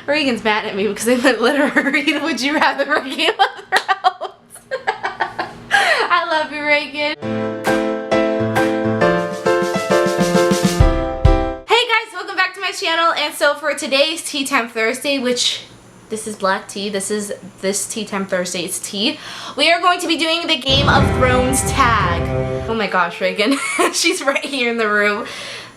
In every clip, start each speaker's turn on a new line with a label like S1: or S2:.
S1: Reagan's mad at me because I went literary Would You Rather for Game of Thrones. I love you, Reagan. Hey guys, welcome back to my channel. And so for today's Tea Time Thursday, which this is black tea, this Tea Time Thursday is tea, we are going to be doing the Game of Thrones tag. Oh my gosh, Reagan. She's right here in the room.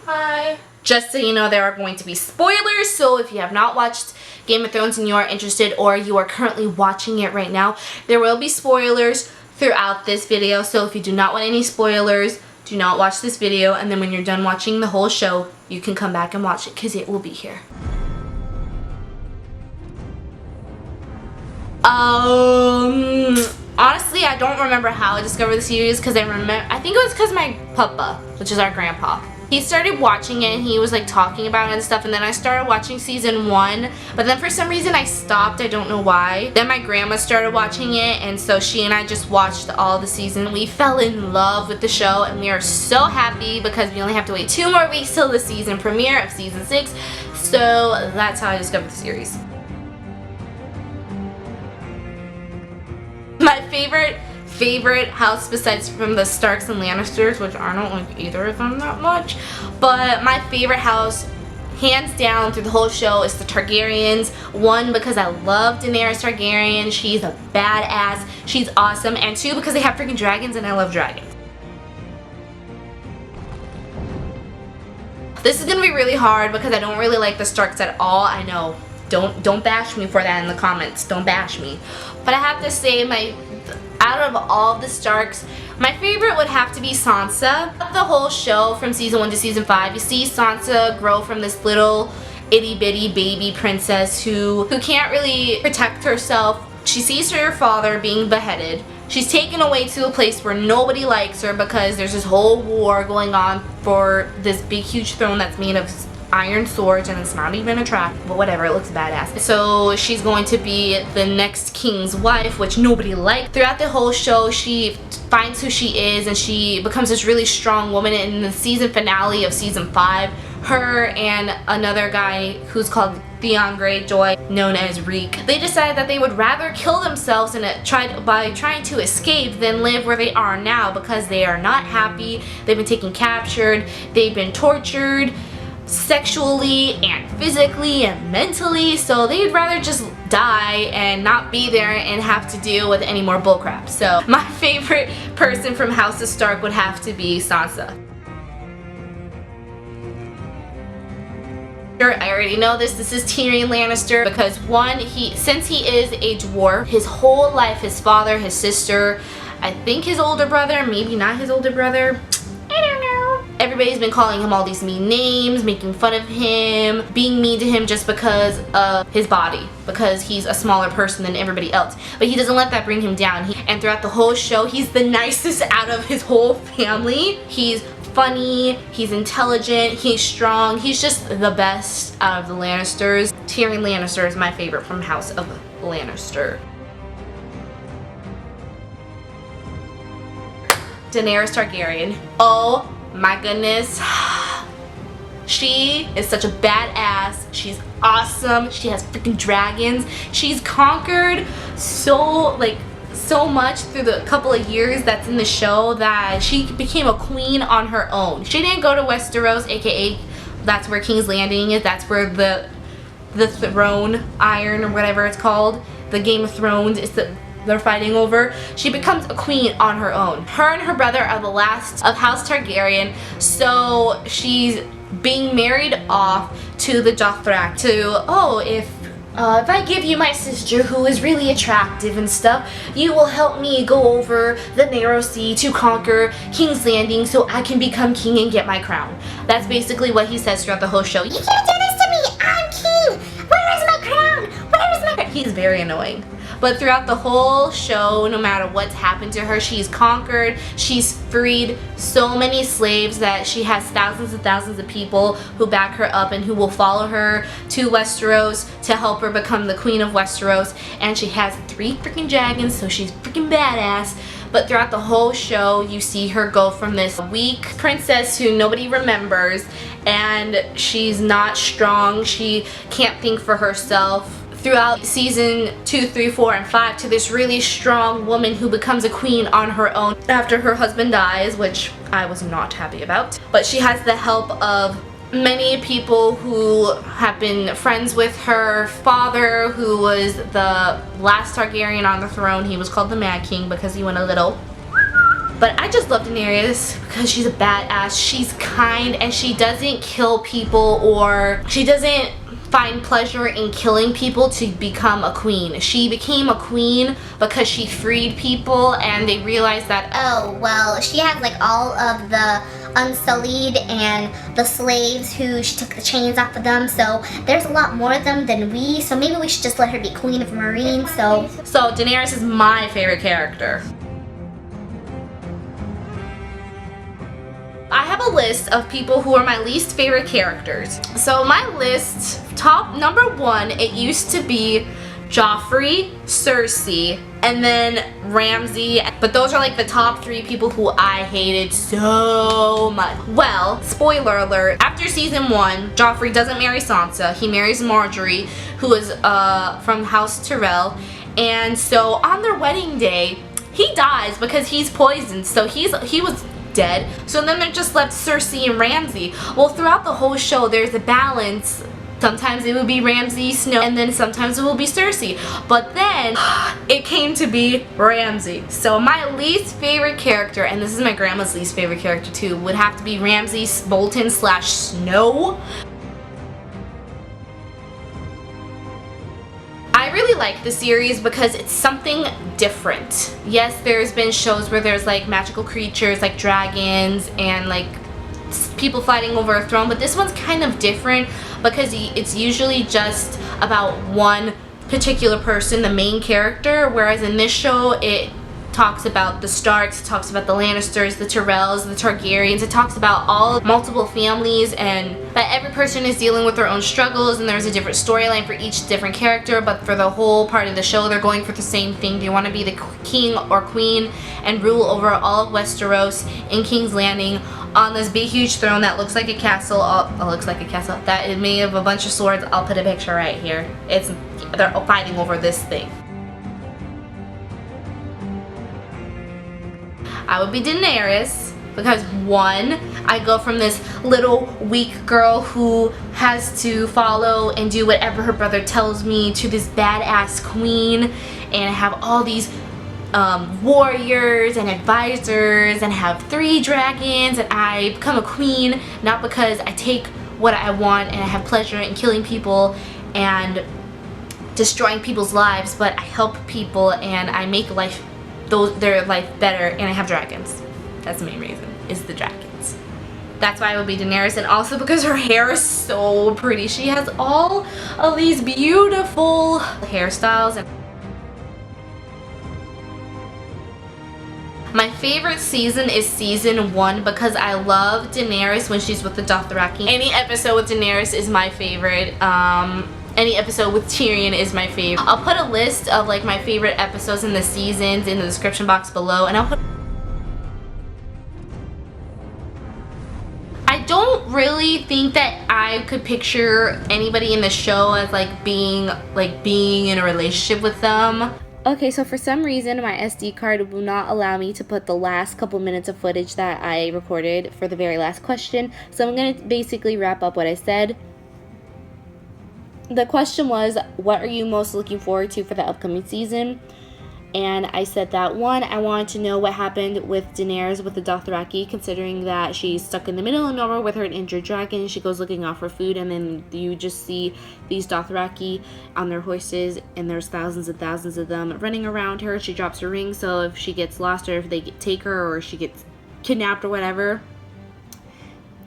S1: Hi. Just so you know, there are going to be spoilers, so if you have not watched Game of Thrones and you are interested, or you are currently watching it right now, there will be spoilers throughout this video. So if you do not want any spoilers, do not watch this video, and then when you're done watching the whole show, you can come back and watch it because it will be here. Honestly, I don't remember how I discovered the series, because I think it was because my papa, which is our grandpa, he started watching it and he was like talking about it and stuff, and then I started watching season 1, but then for some reason I stopped. I don't know why. Then my grandma started watching it, and so she and I just watched all the season. We fell in love with the show, and we are so happy because we only have to wait 2 more weeks till the season premiere of season 6. So that's how I discovered the series. My favorite house, besides from the Starks and Lannisters, which I don't like either of them that much, but my favorite house hands down through the whole show is the Targaryens. One, because I love Daenerys Targaryen, she's a badass, she's awesome, and 2, because they have freaking dragons and I love dragons. This is gonna be really hard because I don't really like the Starks at all. I know, don't bash me for that in the comments, don't bash me, but I have to say, out of all the Starks, my favorite would have to be Sansa. The whole show from season 1 to season 5, you see Sansa grow from this little itty bitty baby princess who can't really protect herself. She sees her father being beheaded. She's taken away to a place where nobody likes her because there's this whole war going on for this big huge throne that's made of iron swords, and it's not even a trap, but whatever, it looks badass. So she's going to be the next king's wife, which nobody liked. Throughout the whole show, she finds who she is and she becomes this really strong woman. In the season finale of season 5, her and another guy who's called Theon Greyjoy, known as Reek, they decided that they would rather kill themselves and by trying to escape than live where they are now, because they are not happy. They've been taken captured, they've been tortured sexually and physically and mentally, so they'd rather just die and not be there and have to deal with any more bullcrap. So my favorite person from House of Stark would have to be Sansa. I already know this is Tyrion Lannister, because one, since he is a dwarf, his whole life, his father, his sister, I think his older brother, maybe not his older brother, I don't know, everybody's been calling him all these mean names, making fun of him, being mean to him just because of his body, because he's a smaller person than everybody else. But he doesn't let that bring him down. And throughout the whole show, he's the nicest out of his whole family. He's funny, he's intelligent, he's strong, he's just the best out of the Lannisters. Tyrion Lannister is my favorite from House of Lannister. Daenerys Targaryen. Oh my goodness. She is such a badass. She's awesome. She has freaking dragons. She's conquered so much through the couple of years that's in the show that she became a queen on her own. She didn't go to Westeros, aka that's where King's Landing is. That's where the throne, iron or whatever it's called, the Game of Thrones is they're fighting over. She becomes a queen on her own. Her and her brother are the last of House Targaryen, so she's being married off to the Dothraki if I give you my sister, who is really attractive and stuff, you will help me go over the narrow sea to conquer King's Landing so I can become king and get my crown. That's basically what he says throughout the whole show. You can't do this to me! I'm king! Where is my crown? Where is my crown? He's very annoying. But throughout the whole show, no matter what's happened to her, she's conquered, she's freed so many slaves that she has thousands and thousands of people who back her up and who will follow her to Westeros to help her become the queen of Westeros. And she has 3 freaking dragons, so she's freaking badass. but throughout the whole show you see her go from this weak princess who nobody remembers, and she's not strong, she can't think for herself, throughout season 2, 3, 4, and 5, to this really strong woman who becomes a queen on her own after her husband dies, which I was not happy about. But she has the help of many people who have been friends with her father, who was the last Targaryen on the throne. He was called the Mad King because he went a little. But I just love Daenerys because she's a badass, she's kind, and she doesn't kill people, or she doesn't find pleasure in killing people to become a queen. She became a queen because she freed people, and they realized that,
S2: oh, well, she has like all of the Unsullied and the slaves who she took the chains off of them, so there's a lot more of them than we, so maybe we should just let her be queen of Marine. So
S1: Daenerys is my favorite character. I have a list of people who are my least favorite characters. So my list, top number 1, it used to be Joffrey, Cersei, and then Ramsay. But those are like the top 3 people who I hated so much. Well, spoiler alert, after season 1, Joffrey doesn't marry Sansa. He marries Marjorie, who is from House Tyrell. And so on their wedding day, he dies because he's poisoned. So he was dead. So then they're just left Cersei and Ramsay. Well, throughout the whole show, there's a balance. Sometimes it would be Ramsay, Snow, and then sometimes it will be Cersei. But then it came to be Ramsay. So my least favorite character, and this is my grandma's least favorite character too, would have to be Ramsay Bolton / Snow. I really like the series because it's something different. Yes, there's been shows where there's like magical creatures like dragons and like people fighting over a throne, but this one's kind of different because it's usually just about one particular person, the main character, whereas in this show it talks about the Starks, it talks about the Lannisters, the Tyrells, the Targaryens, it talks about all multiple families, and that every person is dealing with their own struggles, and there's a different storyline for each different character, but for the whole part of the show they're going for the same thing. They want to be the king or queen and rule over all of Westeros in King's Landing on this big huge throne that looks like a castle. Oh, looks like a castle that is made of a bunch of swords. I'll put a picture right here. They're fighting over this thing. I would be Daenerys because 1, I go from this little weak girl who has to follow and do whatever her brother tells me to this badass queen, and I have all these warriors and advisors and have 3 dragons, and I become a queen not because I take what I want and I have pleasure in killing people and destroying people's lives, but I help people and I make their life better, and I have dragons. That's the main reason, is the dragons. That's why I would be Daenerys, and also because her hair is so pretty. She has all of these beautiful hairstyles. And my favorite season is season 1 because I love Daenerys when she's with the Dothraki. Any episode with Daenerys is my favorite. Any episode with Tyrion is my favorite. I'll put a list of like my favorite episodes in the seasons in the description box below, and I'll put... I don't really think that I could picture anybody in the show as like being in a relationship with them. Okay, so for some reason my SD card will not allow me to put the last couple minutes of footage that I recorded for the very last question, so I'm going to basically wrap up what I said. The question was, what are you most looking forward to for the upcoming season? And I said that 1, I wanted to know what happened with Daenerys with the Dothraki, considering that she's stuck in the middle of nowhere with her injured dragon, and she goes looking out for food, and then you just see these Dothraki on their horses, and there's thousands and thousands of them running around her. She drops her ring, so if she gets lost, or if they take her, or she gets kidnapped or whatever,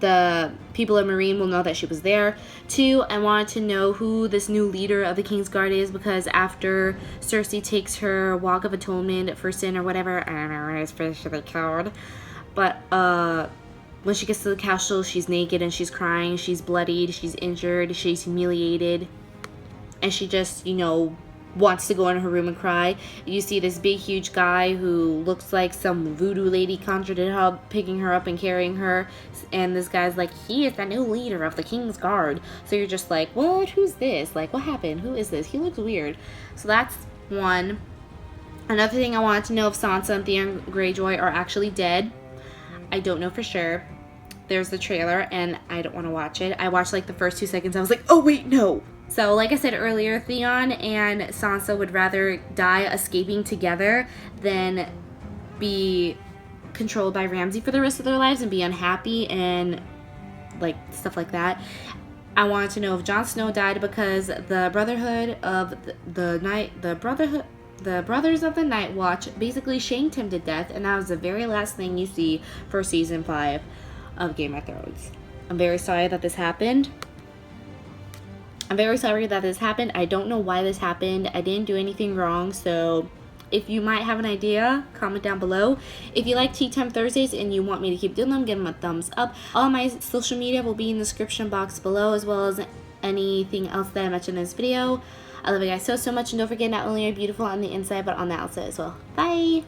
S1: the people of Marine will know that she was there. 2, I wanted to know who this new leader of the King's Guard is, because after Cersei takes her Walk of Atonement for sin or whatever, I don't know what it's officially called, but when she gets to the castle, she's naked and she's crying, she's bloodied, she's injured, she's humiliated, and she just, you know, wants to go in her room and cry. You see this big huge guy who looks like some voodoo lady conjured it up, picking her up and carrying her, and this guy's like, he is the new leader of the King's Guard. So you're just like, what? Who's this? Like, what happened? Who is this? He looks weird. So that's one. Another thing I wanted to know if Sansa and Theon Greyjoy are actually dead. I don't know for sure. There's the trailer and I don't want to watch it. I watched like the first 2 seconds. I was like, oh wait, no. So like I said earlier, Theon and Sansa would rather die escaping together than be controlled by Ramsay for the rest of their lives and be unhappy and like stuff like that. I wanted to know if Jon Snow died because the Brotherhood of the Brothers of the Night Watch basically shanked him to death, and that was the very last thing you see for season 5 of Game of Thrones. I'm very sorry that this happened. I don't know why this happened. I didn't do anything wrong, so if you might have an idea, comment down below. If you like Tea Time Thursdays and you want me to keep doing them, give them a thumbs up. All my social media will be in the description box below, as well as anything else that I mentioned in this video. I love you guys so much, and don't forget, not only are you beautiful on the inside, but on the outside as well. Bye!